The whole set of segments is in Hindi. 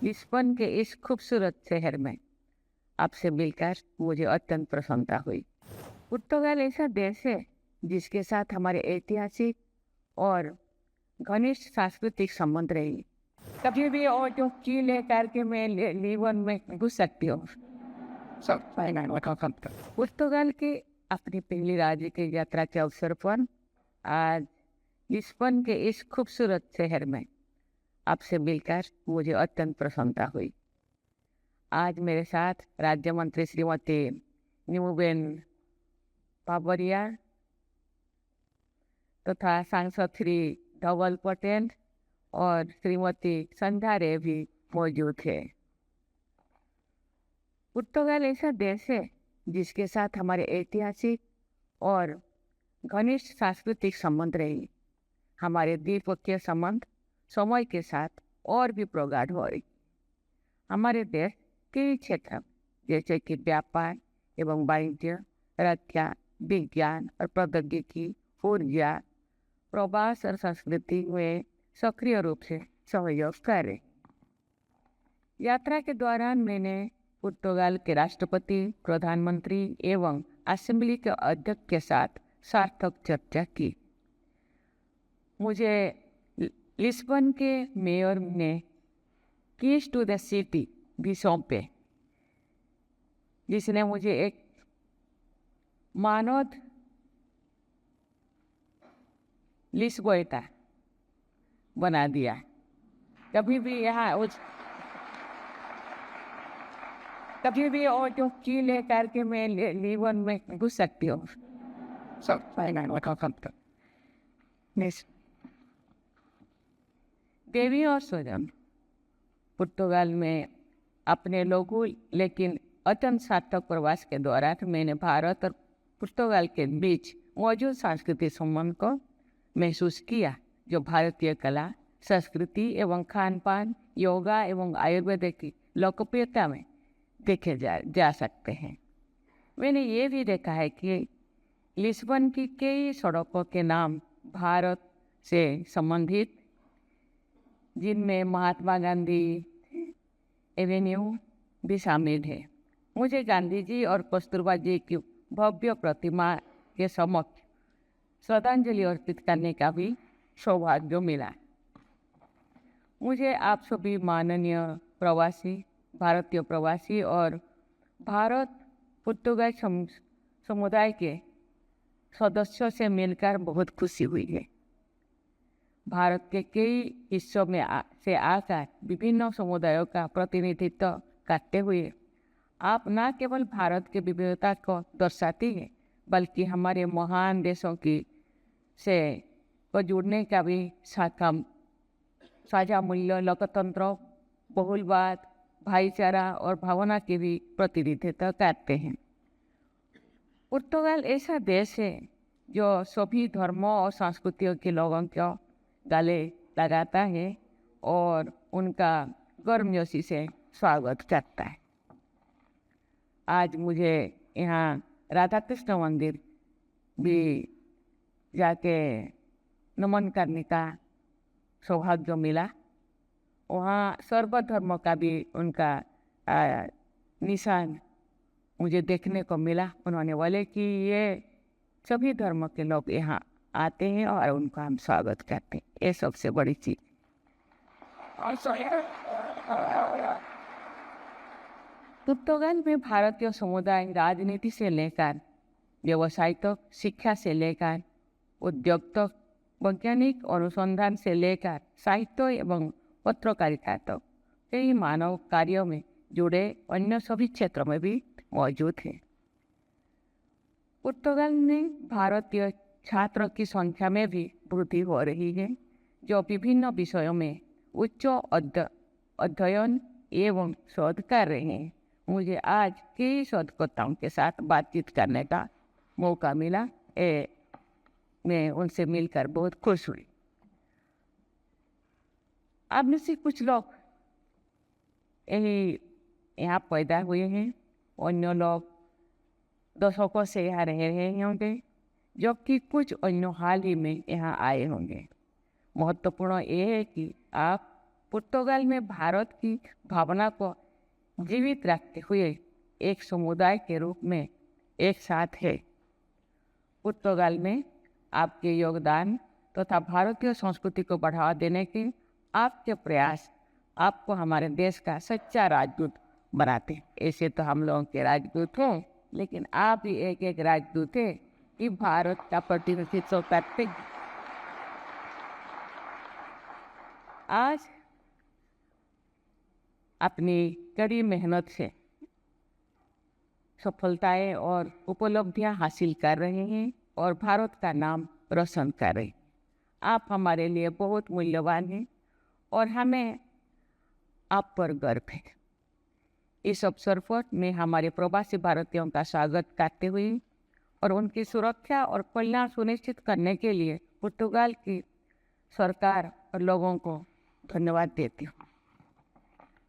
लिस्बन के इस खूबसूरत शहर में आपसे मिलकर मुझे अत्यंत प्रसन्नता हुई। पुर्तगाल ऐसा देश है जिसके साथ हमारे ऐतिहासिक और घनिष्ठ सांस्कृतिक संबंध रहे। कभी भी और जो की लेकर के मैं लिस्बन में घुस सकती हूँ। पुर्तगाल की अपनी पहली राज्य की यात्रा के अवसर पर आज लिस्बन के इस खूबसूरत शहर में आपसे मिलकर मुझे अत्यंत प्रसन्नता हुई। आज मेरे साथ राज्य मंत्री श्रीमती नीमूबेन पाबरिया तथा सांसद श्री धवल पटेल और श्रीमती संध्या रे भी मौजूद है। पुर्तगाल ऐसा देश है जिसके साथ हमारे ऐतिहासिक और घनिष्ठ सांस्कृतिक संबंध रहे। हमारे द्विपक्षीय संबंध समय के साथ और भी प्रगाढ़ हो रही। हमारे देश कई क्षेत्र जैसे कि व्यापार एवं वाणिज्य, रक्षा, विज्ञान और प्रौद्योगिकी, ऊर्जा, प्रवास और संस्कृति में सक्रिय रूप से सहयोग करें। यात्रा के दौरान मैंने पुर्तगाल के राष्ट्रपति, प्रधानमंत्री एवं असेंबली के अध्यक्ष के साथ सार्थक चर्चा की। मुझे लिस्बन के मेयर ने कीज टू द सिटी भी सौंपे, जिसने मुझे एक मानद लिस्बोएटा बना दिया। कभी भी और जो की लेकर के मैं लिस्बन में घुस सकती हूँ। देवी और स्वजन पुर्तगाल में अपने लोगों लेकिन अत्यंत सार्थक प्रवास के दौरान मैंने भारत और पुर्तगाल के बीच मौजूद सांस्कृतिक संबंध को महसूस किया, जो भारतीय कला, संस्कृति एवं खान पान, योगा एवं आयुर्वेद की लोकप्रियता में देखे जा सकते हैं। मैंने ये भी देखा है कि लिस्बन की कई सड़कों के नाम भारत से संबंधित, जिनमें महात्मा गांधी एवेन्यू भी शामिल है। मुझे गांधी जी और कस्तूरबा जी की भव्य प्रतिमा के समक्ष श्रद्धांजलि अर्पित करने का भी सौभाग्य मिला। मुझे आप सभी माननीय प्रवासी, भारतीय प्रवासी और भारत पुर्तगाल समुदाय के सदस्यों से मिलकर बहुत खुशी हुई है। भारत के कई हिस्सों में से आकर विभिन्न समुदायों का प्रतिनिधित्व करते हुए आप न केवल भारत की विविधता को दर्शाती हैं, बल्कि हमारे महान देशों को जुड़ने का भी साझा मूल्य, लोकतंत्र, बहुलवाद, भाईचारा और भावना के भी प्रतिनिधित्व करते हैं। पुर्तगाल ऐसा देश है जो सभी धर्मों और संस्कृतियों के लोगों को गले लगाता है और उनका गर्मजोशी से स्वागत करता है। आज मुझे यहाँ राधा कृष्ण मंदिर भी जाके नमन करने का सौभाग्य मिला। वहाँ सर्वधर्म का भी उनका निशान मुझे देखने को मिला। उन्होंने बोले कि ये सभी धर्म के लोग यहाँ आते हैं और उनका हम स्वागत करते हैं। ये सबसे बड़ी चीज। पुर्तगाल में भारतीय समुदाय राजनीति से लेकर व्यवसाय तक, शिक्षा से लेकर उद्योग तक, वैज्ञानिक अनुसंधान से लेकर साहित्य एवं पत्रकारिता तक कई मानव कार्यों में जुड़े अन्य सभी क्षेत्रों में भी मौजूद है। पुर्तगाल में भारतीय छात्रों की संख्या में भी वृद्धि हो रही है, जो विभिन्न विषयों में उच्च अध्ययन एवं शोध कर रहे हैं। मुझे आज कई शोधकर्ताओं के साथ बातचीत करने का मौका मिला। मैं उनसे मिलकर बहुत खुश हुई। आप में से कुछ लोग यहाँ पैदा हुए हैं, अन्य लोग दशकों से यहाँ रह रहे होंगे, जबकि कुछ अन्य हाल ही में यहाँ आए होंगे। महत्वपूर्ण ये है कि आप पुर्तगाल में भारत की भावना को जीवित रखते हुए एक समुदाय के रूप में एक साथ है। पुर्तगाल में आपके योगदान तथा भारतीय संस्कृति को बढ़ावा देने के आपके प्रयास आपको हमारे देश का सच्चा राजदूत बनाते हैं। ऐसे तो हम लोगों के राजदूत हैं, लेकिन आप भी एक राजदूत हैं कि भारत का प्रतिनिधित्व करते हैं। आज अपनी कड़ी मेहनत से सफलताएं और उपलब्धियां हासिल कर रहे हैं और भारत का नाम रोशन कर रहे हैं। आप हमारे लिए बहुत मूल्यवान हैं और हमें आप पर गर्व है। इस अवसर पर मैं हमारे प्रवासी भारतीयों का स्वागत करते हुए और उनकी सुरक्षा और कल्याण सुनिश्चित करने के लिए पुर्तगाल की सरकार और लोगों को धन्यवाद देती हूँ।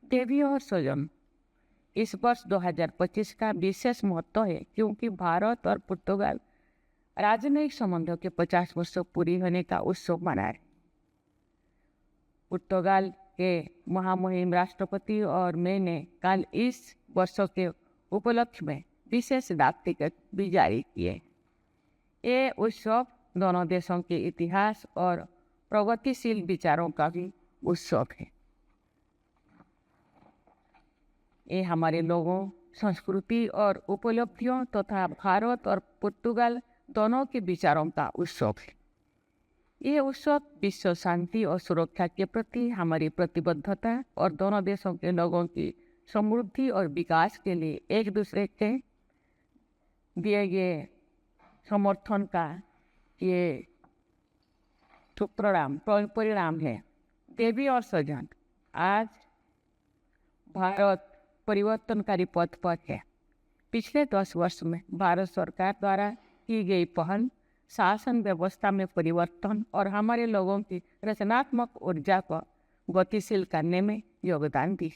देवियों और स्वजन, इस वर्ष 2025 का विशेष महत्व है क्योंकि भारत और पुर्तगाल राजनयिक संबंधों के 50 वर्ष पूरी होने का उत्सव मना रहे। पुर्तगाल के महामहिम राष्ट्रपति और मैंने कल इस वर्षों के उपलक्ष्य में विशेष डाक टिकट भी जारी किए। ये उत्सव दोनों देशों के इतिहास और प्रगतिशील विचारों का भी उत्सव है। ये हमारे लोगों, संस्कृति और उपलब्धियों तथा भारत और पुर्तगाल दोनों के विचारों का उत्सव है। ये उत्सव विश्व शांति और सुरक्षा के प्रति हमारी प्रतिबद्धता और दोनों देशों के लोगों की समृद्धि और विकास के लिए एक दूसरे के दिए गए समर्थन का ये परिणाम है। देवी और स्वजन, आज भारत परिवर्तनकारी पथ पर है। पिछले 10 वर्ष में भारत सरकार द्वारा की गई पहल शासन व्यवस्था में परिवर्तन और हमारे लोगों की रचनात्मक ऊर्जा को गतिशील करने में योगदान दी।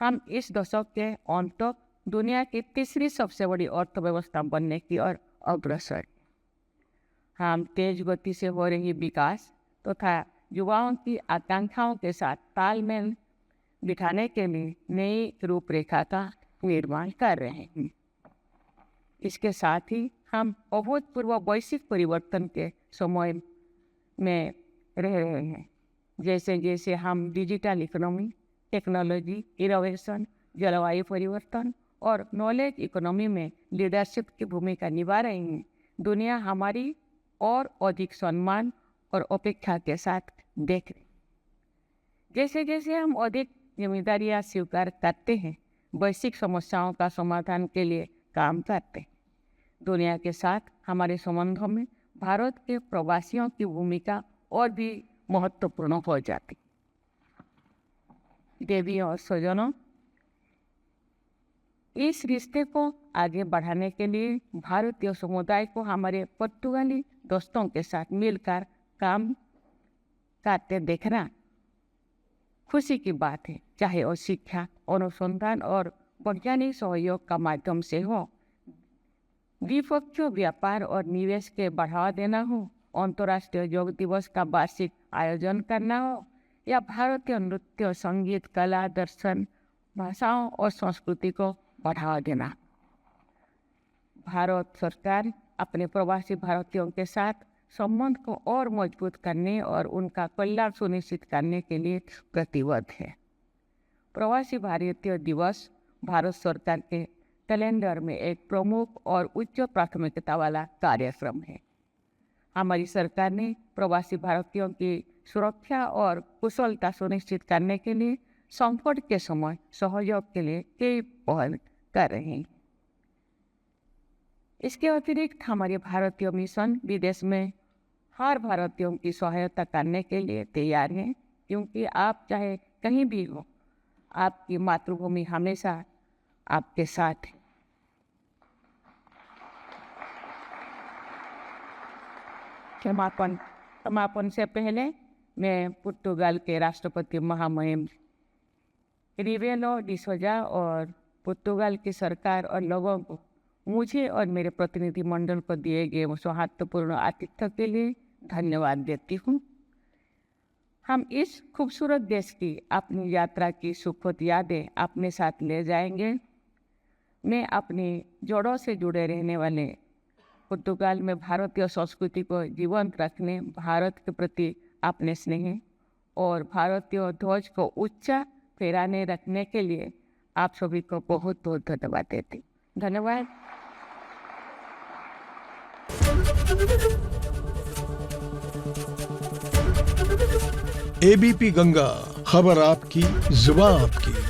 हम इस दशक के अंत तक दुनिया की तीसरी सबसे बड़ी अर्थव्यवस्था बनने की ओर अग्रसर। हम तेज गति से हो रही विकास तथा युवाओं की आकांक्षाओं के साथ तालमेल बिठाने के लिए नई रूपरेखा का निर्माण कर रहे हैं। इसके साथ ही हम अभूतपूर्व वैश्विक परिवर्तन के समय में रह रहे हैं। जैसे जैसे हम डिजिटल इकोनॉमी, टेक्नोलॉजी, इनोवेशन, जलवायु परिवर्तन और नॉलेज इकोनॉमी में लीडरशिप की भूमिका निभा रहे हैं, दुनिया हमारी और अधिक सम्मान और अपेक्षा के साथ देख रही। जैसे जैसे हम अधिक जिम्मेदारियां स्वीकार करते हैं, वैश्विक समस्याओं का समाधान के लिए काम करते हैं। दुनिया के साथ हमारे संबंधों में भारत के प्रवासियों की भूमिका और भी महत्वपूर्ण हो जाती। देवी और स्वजनों, इस रिश्ते को आगे बढ़ाने के लिए भारतीय समुदाय को हमारे पुर्तगाली दोस्तों के साथ मिलकर काम करते देखना खुशी की बात है। चाहे वो शिक्षा, अनुसंधान और वैज्ञानिक सहयोग का माध्यम से हो, द्विपक्षीय व्यापार और निवेश के बढ़ावा देना हो, अंतर्राष्ट्रीय योग दिवस का वार्षिक आयोजन करना हो, या भारतीय नृत्य, संगीत, कला, दर्शन, भाषाओं और संस्कृति को बढ़ावा देना। भारत सरकार अपने प्रवासी भारतीयों के साथ संबंध को और मजबूत करने और उनका कल्याण सुनिश्चित करने के लिए प्रतिबद्ध है। प्रवासी भारतीय दिवस भारत सरकार के कैलेंडर में एक प्रमुख और उच्च प्राथमिकता वाला कार्यक्रम है। हमारी सरकार ने प्रवासी भारतीयों की सुरक्षा और कुशलता सुनिश्चित करने के लिए संकट के समय सहयोग के लिए कई पहल कर रहे हैं। इसके अतिरिक्त हमारे भारतीय मिशन विदेश में हर भारतीयों की सहायता करने के लिए तैयार हैं, क्योंकि आप चाहे कहीं भी हो, आपकी मातृभूमि हमेशा आपके साथ है। समापन से पहले मैं पुर्तगाल के राष्ट्रपति महामहिम रिबेलो डी सोजा और पुर्तगाल की सरकार और लोगों को मुझे और मेरे प्रतिनिधि मंडल को दिए गए सौहार्दपूर्ण आतिथ्य के लिए धन्यवाद देती हूँ। हम इस खूबसूरत देश की अपनी यात्रा की सुखद यादें अपने साथ ले जाएंगे। मैं अपनी जड़ों से जुड़े रहने वाले पुर्तगाल में भारतीय संस्कृति को जीवंत रखने, भारत के प्रति अपने स्नेह और भारतीय ध्वज को ऊंचा फहराने रखने के लिए आप सभी को बहुत बहुत धन्यवाद देती। धन्यवाद। एबीपी गंगा, खबर आपकी, जुबान आपकी।